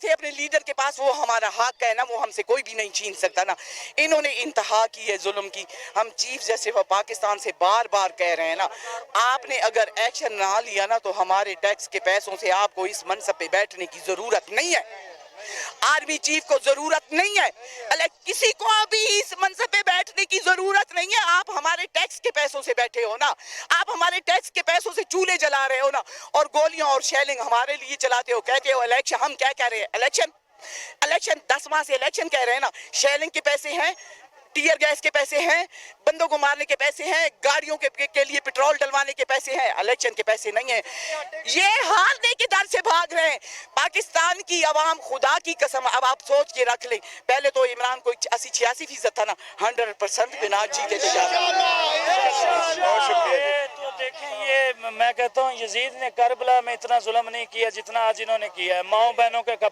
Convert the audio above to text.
تھے اپنے لیڈر کے پاس، وہ ہمارا حق ہے نا، وہ ہم سے کوئی بھی نہیں چھین سکتا نا۔ انہوں نے انتہا کی ہے ظلم کی۔ ہم چیف جسٹس آف پاکستان سے بار بار کہہ رہے ہیں نا، آپ نے اگر ایکشن نہ لیا نا تو ہمارے ٹیکس کے پیسوں سے آپ کو اس منصب پہ بیٹھنے کی ضرورت نہیں ہے۔ آرمی چیف کو ضرورت نہیں ہے، کسی کو ابھی اس منصب پہ بیٹھنے کی ضرورت نہیں ہے۔ آپ ہمارے ٹیکس کے پیسوں سے بیٹھے ہو نا، آپ ہمارے ٹیکس کے پیسوں سے چولہے جلا رہے ہو نا، اور گولیاں اور شیلنگ ہمارے لیے چلاتے ہو، کہتے ہو الیکشن۔ ہم کیا کہہ رہے ہیں؟ الیکشن 10 ماہ سے الیکشن کہہ رہے ہیں نا۔ شیلنگ کے پیسے ہیں، ٹیئر گیس کے پیسے ہیں، بندوں کو مارنے کے پیسے ہیں، گاڑیوں کے لیے پٹرول ڈلوانے کے پیسے ہیں، الیکشن کے پیسے نہیں ہیں۔ یہ ہارنے کے ڈر سے بھاگ رہے ہیں۔ پاکستان کی عوام، خدا کی قسم، اب آپ سوچ کے رکھ لیں، پہلے تو عمران کو 80-86% تھا نا، 100% پہ نہ جیتے تھے بہت شکریہ۔ تو دیکھیں، یہ میں کہتا ہوں یزید نے کربلا میں اتنا ظلم نہیں کیا جتنا آج انہوں نے کیا ہے۔ ماؤں بہنوں کے کپڑے